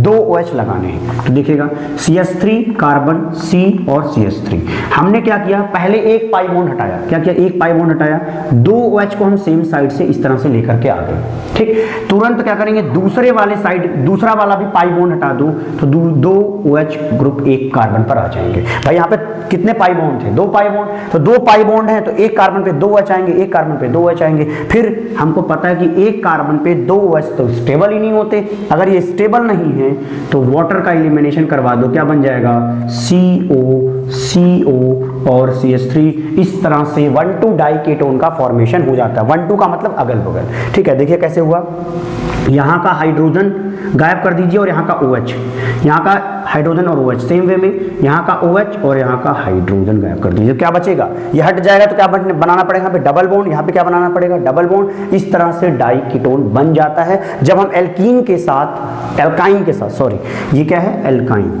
2 OH लगाने हैं। तो देखिएगा CH3 कार्बन C और CH3, हमने क्या किया, पहले एक पाई बॉन्ड हटाया, क्या किया, एक पाई बॉन्ड हटाया, 2 OH को हम सेम साइड से इस तरह से लेकर के आ गए। ठीक, तुरंत क्या करेंगे, दूसरे वाले साइड दूसरा वाला भी पाई बॉन्ड हटा दो तो 2 OH ग्रुप एक कार्बन पर आ जाएंगे। भाई यहाँ पे कितने पाई बॉन्ड थे, 2 पाई बॉन्ड, तो 2 पाई बॉन्ड है तो एक कार्बन पे 2 OH आएंगे, एक कार्बन पे 2 OH आएंगे। फिर हमको पता है कि एक कार्बन पे 2 OH तो स्टेबल ही नहीं होते, अगर ये स्टेबल नहीं है तो वाटर का एलिमिनेशन करवा दो, क्या बन जाएगा, CO और CH3, इस तरह से 1,2 डाइकेटोन का फॉर्मेशन हो जाता है। 1,2 का मतलब अगल बगल। ठीक है, देखिए कैसे हुआ, यहाँ का हाइड्रोजन गायब कर दीजिए और यहाँ का OH, यहाँ का हाइड्रोजन और OH सेम वे में, यहाँ का OH और यहाँ का हाइड्रोजन गायब कर दीजिए, क्या बचेगा, ये हट जाएगा तो क्या बनाना पड़ेगा, यहाँ पे डबल बॉन्ड, यहाँ पे क्या बनाना पड़ेगा, डबल बॉन्ड। इस तरह से डाइकीटोन बन जाता है जब हम एल्कीन के साथ, एल्काइन के साथ, सॉरी ये क्या है, एल्काइन,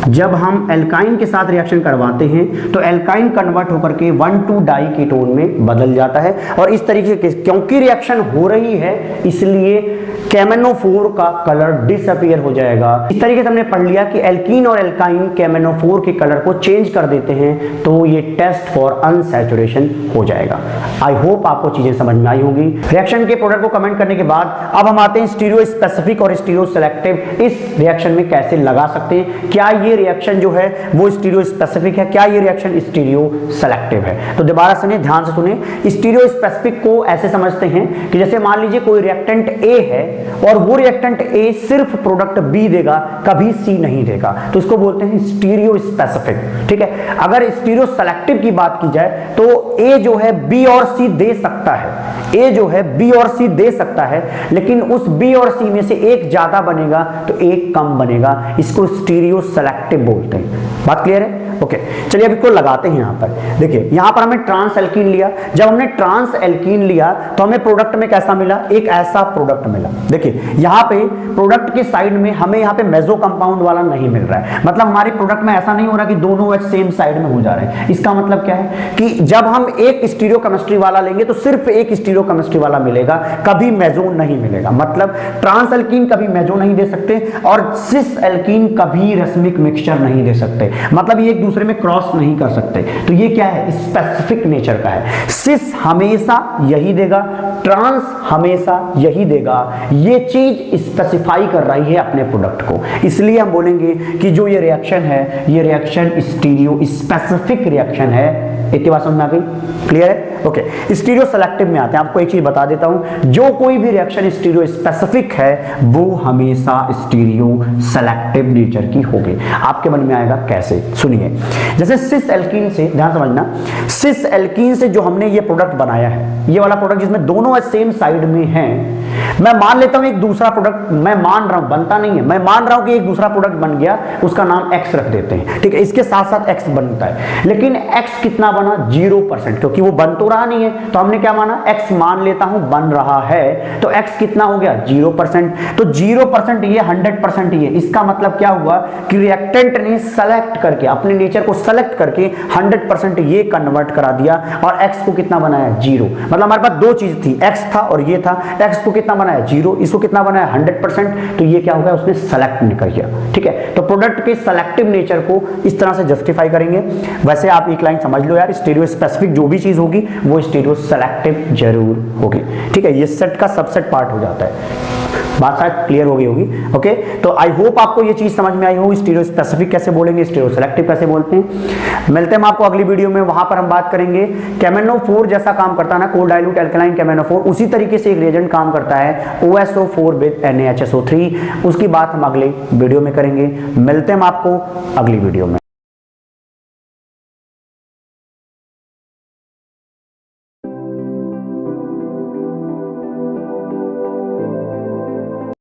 जब हम एल्काइन के साथ रिएक्शन करवाते हैं तो एल्काइन कन्वर्ट होकर के 1,2 डाइकीटोन में बदल जाता है। और इस तरीके के क्योंकि रिएक्शन हो रही है इसलिए KMnO4 का कलर डिसअपीयर हो जाएगा। इस तरीके से हमने पढ़ लिया कि एल्कीन और एल्काइन KMnO4 के कलर को चेंज कर देते हैं तो ये टेस्ट फॉर अनसैचुरेशन हो जाएगा। आई होप आपको चीजें समझ में आई होंगी। रिएक्शन के प्रोडक्ट को कमेंट करने के बाद अब हम आते हैं स्टीरियो स्पेसिफिक और स्टीरियो सेलेक्टिव इस रिएक्शन में कैसे लगा सकते हैं। क्या ये रिएक्शन जो है वो स्टीरियो स्पेसिफिक है, क्या ये रिएक्शन स्टीरियो सेलेक्टिव है। तो दोबारा सुनिए, ध्यान से सुनिए। स्टीरियो स्पेसिफिक को ऐसे समझते हैं कि जैसे मान लीजिए कोई रिएक्टेंट A है और वो रिएक्टेंट A सिर्फ प्रोडक्ट B देगा, कभी C नहीं देगा, तो इसको बोलते हैं स्टीरियो स्पेसिफिक। ठीक है, अगर स्टीरियो सेलेक्टिव की बात की जाए तो A जो है B और C दे सकता है, A जो है B और C दे सकता है, लेकिन उस B और C में से एक ज्यादा बनेगा तो एक कम बनेगा, इसको स्टीरियो सेलेक्टिव बोलते हैं। बात क्लियर है? ओके, चलिए अब इसको लगाते हैं। यहाँ पर देखिए, यहाँ पर हमें ट्रांस एल्कीन लिया, जब हमने ट्रांस एल्कीन लिया तो हमें प्रोडक्ट में कैसा मिला, एक ऐसा प्रोडक्ट मिला। देखिए यहाँ पे प्रोडक्ट के साइड में हमें यहाँ पे मेसो कंपाउंड वाला नहीं मिल रहा है, मतलब हमारे प्रोडक्ट में ऐसा नहीं हो रहा कि दोनों OH सेम साइड में हो जा रहे हैं। इसका मतलब क्या है कि जब हम एक स्टीरियो केमिस्ट्री वाला लेंगे तो सिर्फ एक स्टीरियो केमिस्ट्री वाला मिलेगा, कभी मेसो नहीं मिलेगा। मतलब ट्रांस एल्कीन कभी मेसो नहीं दे सकते और सिस एल्कीन कभी रस्मिक मिक्सचर नहीं दे सकते, मतलब ये एक दूसरे में क्रॉस नहीं कर सकते। तो ये क्या है, स्पेसिफिक नेचर का है। सिस हमेशा यही देगा, ट्रांस हमेशा यही देगा, ये चीज स्पेसिफाई कर रही है अपने प्रोडक्ट को, इसलिए हम बोलेंगे कि जो ये रिएक्शन है ये रिएक्शन स्टीरियो स्पेसिफिक रिएक्शन है। इतनी बात समझ में आ गई? क्लियर है? ओके, स्टीरियो सेलेक्टिव में आते हैं। आपको एक चीज बता देता हूं, जो कोई भी रिएक्शन स्टीरियो स्पेसिफिक है वो हमेशा स्टीरियो सेलेक्टिव नेचर की होगी। आपके मन में आएगा कैसे, सुनिए। जैसे सिस एल्कीन से, ध्यान समझना, सिस एल्कीन से जो हमने ये प्रोडक्ट बनाया है, ये वाला प्रोडक्ट जिसमें दोनों सेम साइड में हैं, मैं मान लेता हूं एक दूसरा प्रोडक्ट, मैं मान रहा हूं, बनता नहीं है, मैं मान रहा हूं कि एक दूसरा प्रोडक्ट बन गया, उसका नाम X रख देते हैं। ठीक है, इसके साथ साथ X बनता है, लेकिन X कितना बना, 0%, क्योंकि वो बन तो रहा नहीं है, तो हमने क्या माना, X मान लेता हूं बन रहा है, तो X कितना हो गया, 0%। तो 0% ये, 100% ये, इसका मतलब क्या हुआ कि रिएक्टेंट ने सेलेक्ट करके, अपने नेचर को सेलेक्ट करके 100% ये कन्वर्ट करा दिया और X को कितना बनाया, 0। मतलब हमारे पास दो चीज थी, X था और ये था, X को कितना बनाया, 0, इसको कितना बनाया, 100%, तो ये क्या हो गया, उसने सेलेक्ट नहीं कर दिया। ठीक है, तो प्रोडक्ट के सेलेक्टिव नेचर को इस तरह से जस्टिफाई करेंगे। वैसे आप एक लाइन समझ लो यार, स्टीरियो स्पेसिफिक जो भी चीज होगी वो स्टीरियो सेलेक्टिव जरूर होगी। ठीक है, ये सेट का सबसेट पार्ट हो जाता है। बात शायद क्लियर हो गई होगी। ओके, तो आई होप आपको ये चीज समझ में आई होगी, स्टीरियो स्पेसिफिक कैसे बोलेंगे, स्टीरियो सेलेक्टिव कैसे बोलते हैं। मिलते हैं आपको अगली वीडियो में, वहां पर हम बात करेंगे KMnO4 जैसा काम करता है ना, कोल्ड डाइल्यूट एल्कलाइन KMnO4, उसी तरीके से एक रिएजेंट काम करता है OSO4 विद NaHSO3, उसकी बात हम अगले वीडियो में करेंगे। मिलते हैं आपको अगली वीडियो में।